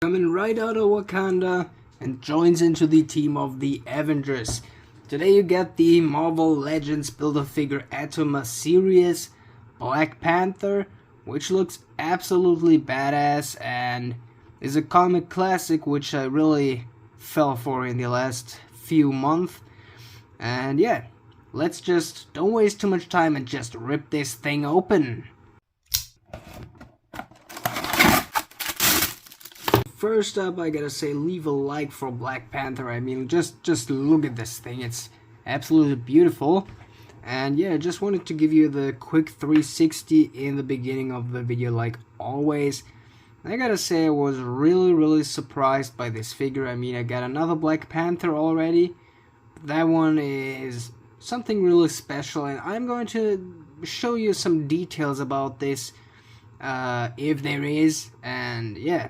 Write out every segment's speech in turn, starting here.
coming right out of Wakanda and joins into the team of the Avengers. Today you get the Marvel Legends Build-A-Figure Atoma series Black Panther, which looks absolutely badass and is a comic classic which I really fell for in the last few months. And yeah, let's just don't waste too much time and just rip this thing open. First up, I gotta say, leave a like for Black Panther. I mean, just look at this thing. It's absolutely beautiful. And yeah, just wanted to give you the quick 360 in the beginning of the video, like always. I gotta say, I was really surprised by this figure. I mean, I got another Black Panther already. That one is something really special, and I'm going to show you some details about this, if there is. And yeah,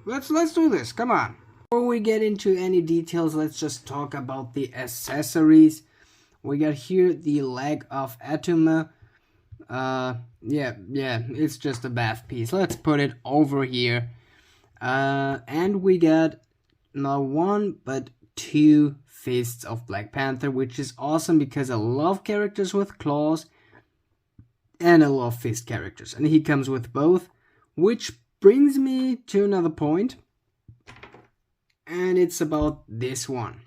let's do this. Come on. Before we get into any details, let's just talk about the accessories. We got here the leg of Atoma. Yeah, it's just a bath piece. Let's put it over here. And we got not one but two fists of Black Panther, which is awesome because I love characters with claws and I love fist characters, and he comes with both, which brings me to another point, and it's about this one.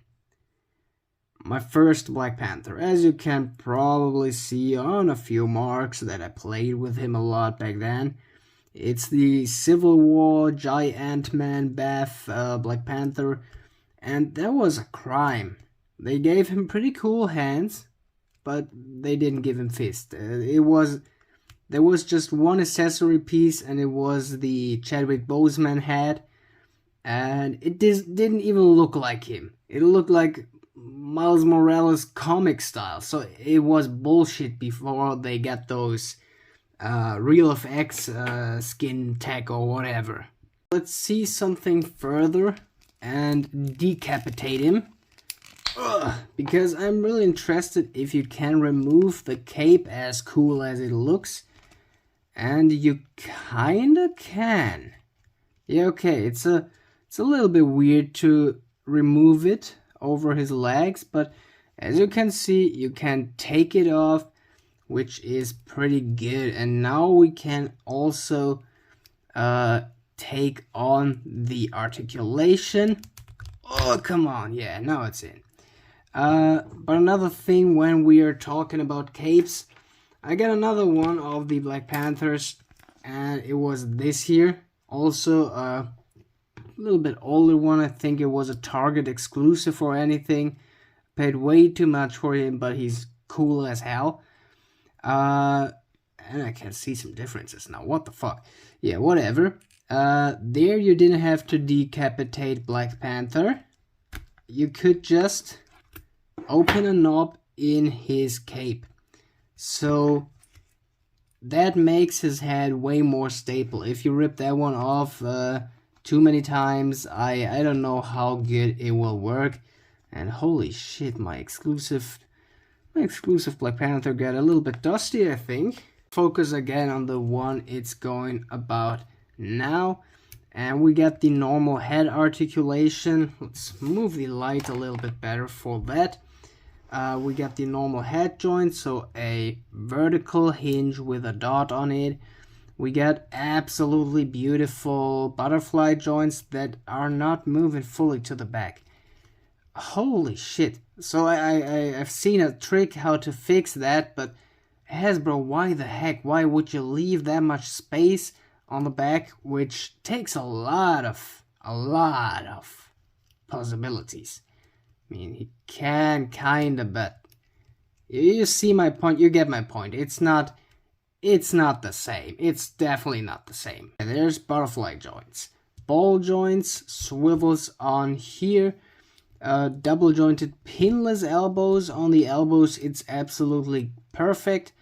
My first Black Panther. As you can probably see on a few marks that I played with him a lot back then, it's the Civil War Giant Man Bath Black Panther, and that was a crime. They gave him pretty cool hands, but they didn't give him fists. There was just one accessory piece, and it was the Chadwick Boseman hat, and it didn't even look like him. It looked like Miles Morales comic style, so it was bullshit before they got those Real FX skin tech or whatever. Let's see something further and decapitate him. Because I'm really interested if you can remove the cape as cool as it looks. And you kinda can. Yeah, okay, it's a little bit weird to remove it over his legs, but as you can see, you can take it off, which is pretty good. And now we can also take on the articulation. Oh, come on, yeah, now it's in. But another thing, when we are talking about capes, I got another one of the Black Panthers, and it was this here. Also, a little bit older one. I think it was a Target exclusive or anything. Paid way too much for him, but he's cool as hell. And I can see some differences now. What the fuck? Yeah, whatever. There you didn't have to decapitate Black Panther. You could just open a knob in his cape. So that makes his head way more stable. If you rip that one off too many times, I don't know how good it will work. And holy shit, my exclusive Black Panther got a little bit dusty, I think. Focus again on the one it's going about now. And we got the normal head articulation. Let's move the light a little bit better for that. We got the normal head joint, so a vertical hinge with a dot on it. We got absolutely beautiful butterfly joints that are not moving fully to the back. Holy shit. So I've seen a trick how to fix that, but Hasbro, why the heck? Why would you leave that much space on the back, which takes a lot of possibilities? I mean, he can kinda, but you see my point, you get my point. It's not the same. It's definitely not the same. And there's butterfly joints, ball joints, swivels on here, double jointed pinless elbows on the elbows. It's absolutely perfect.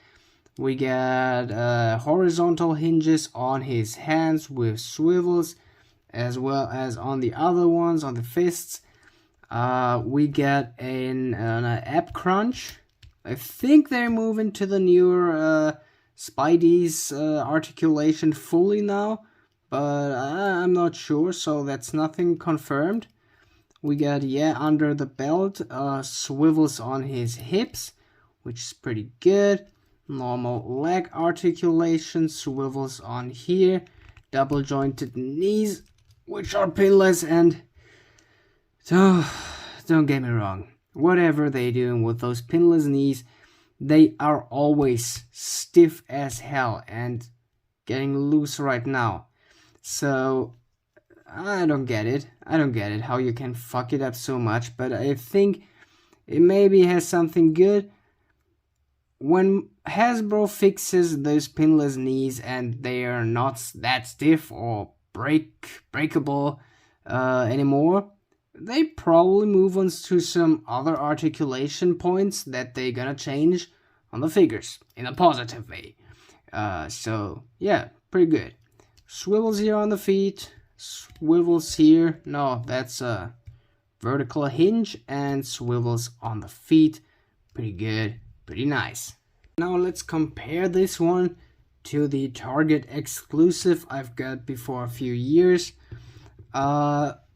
We got horizontal hinges on his hands with swivels, as well as on the other ones, on the fists. We got an ab crunch. I think they're moving to the newer Spidey's articulation fully now, but I'm not sure, so that's nothing confirmed. We got, yeah, under the belt, swivels on his hips, which is pretty good. Normal leg articulation, swivels on here. Double jointed knees, which are pinless, and so don't get me wrong. Whatever they're doing with those pinless knees, they are always stiff as hell and getting loose right now. So I don't get it. I don't get it how you can fuck it up so much, but I think it maybe has something good. When Hasbro fixes those pinless knees and they are not that stiff or breakable anymore, they probably move on to some other articulation points that they're gonna change on the figures in a positive way. So yeah, pretty good. Swivels here on the feet, swivels here. No, that's a vertical hinge, and swivels on the feet. Pretty good, pretty nice. Now let's compare this one to the Target exclusive I've got before a few years.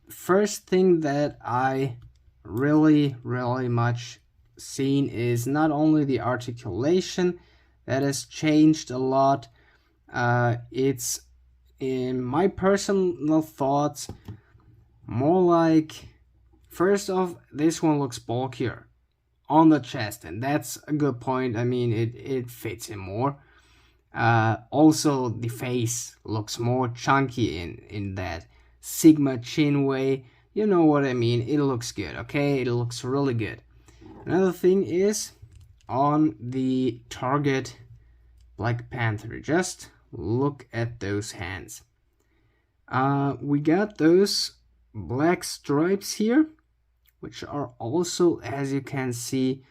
First thing that I really much seen is not only the articulation that has changed a lot. It's, in my personal thoughts, more like, first off, this one looks bulkier on the chest, and that's a good point. I mean, it fits him more. Also, the face looks more chunky in that Sigma chin way. You know what I mean. It looks good, okay? It looks really good. Another thing is, on the Target Black Panther, just look at those hands. We got those black stripes here, which are also, as you can see,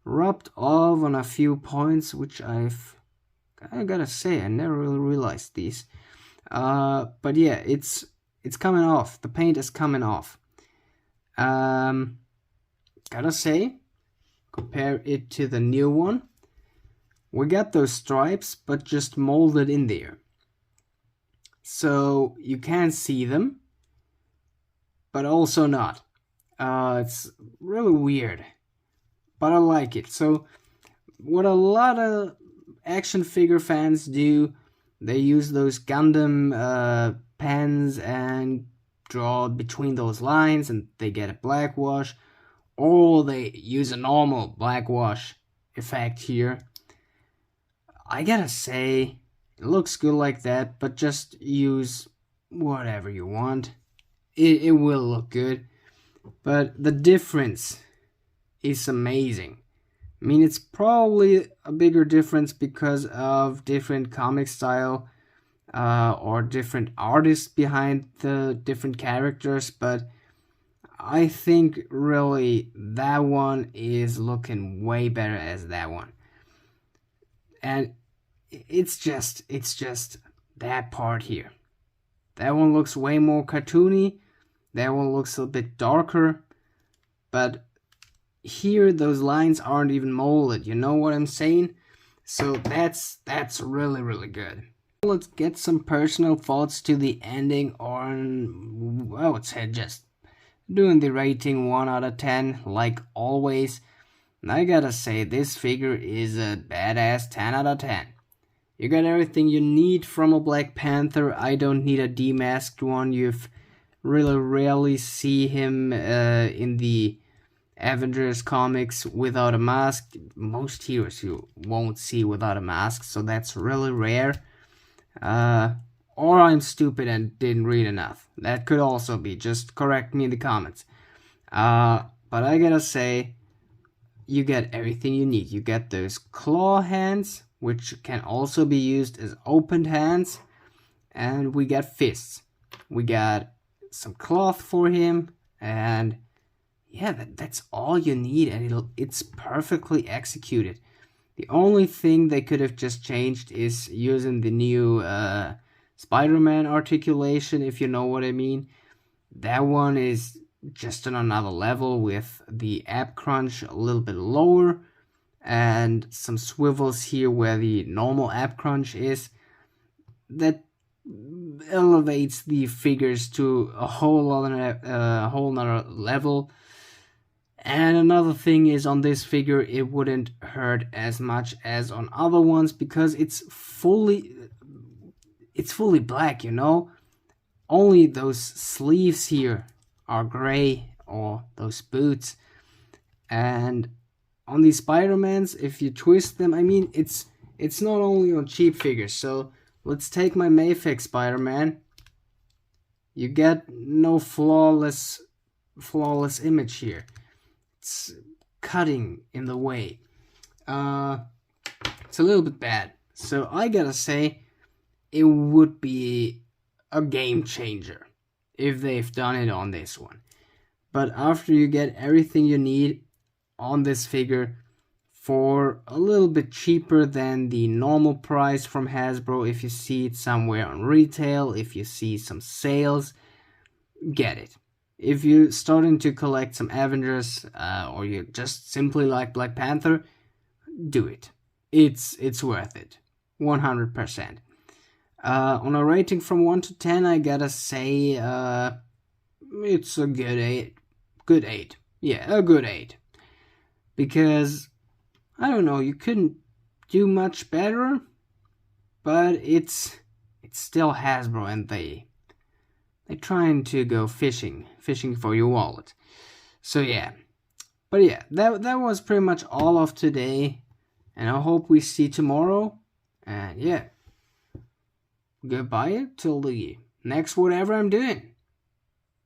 rubbed off on a few points, which I gotta say, I never really realized these. But yeah, it's coming off. The paint is coming off. Gotta say, compare it to the new one. We got those stripes, but just molded in there. So you can see them, but also not. It's really weird, but I like it. So what a lot of action figure fans do, they use those Gundam pens and draw between those lines and they get a black wash, or they use a normal black wash effect here. I gotta say, it looks good like that, but just use whatever you want. It will look good, but the difference is amazing. I mean, it's probably a bigger difference because of different comic style or different artists behind the different characters, but I think really that one is looking way better as that one. And it's just that part here. That one looks way more cartoony. That one looks a bit darker. But here those lines aren't even molded. You know what I'm saying? So that's really good. Let's get some personal thoughts to the ending on, I would say, just doing the rating 1 out of 10 like always. And I gotta say, this figure is a badass 10 out of 10. You got everything you need from a Black Panther. I don't need a demasked one. You've really rarely see him in the Avengers comics without a mask. Most heroes you won't see without a mask, so that's really rare. Or I'm stupid and didn't read enough. That could also be. Just correct me in the comments. But I gotta say, you get everything you need. You get those claw hands, which can also be used as opened hands. And we got fists. We got some cloth for him. And yeah, that's all you need. And it's perfectly executed. The only thing they could have just changed is using the new Spider-Man articulation, if you know what I mean. That one is just on another level with the ab crunch a little bit lower and some swivels here where the normal ab crunch is. That elevates the figures to a whole nother level. And another thing is, on this figure it wouldn't hurt as much as on other ones because it's fully black, you know. Only those sleeves here are gray, or those boots. And on these Spider-Mans, if you twist them, I mean, it's not only on cheap figures. So let's take my Mayfix Spider-Man. You get no flawless image here. It's cutting in the way. It's a little bit bad. So I gotta say, it would be a game changer if they've done it on this one. But after you get everything you need on this figure for a little bit cheaper than the normal price from Hasbro, if you see it somewhere on retail, if you see some sales, get it. If you're starting to collect some Avengers, or you just simply like Black Panther, do it. It's worth it. 100%. On a rating from 1 to 10, I gotta say, it's a good 8. Good 8. Yeah, a good 8. Because, I don't know, you couldn't do much better, but it's still Hasbro, and they're trying to go fishing for your wallet. So yeah. But yeah, that was pretty much all of today, and I hope we see tomorrow. And yeah, goodbye till the next whatever I'm doing.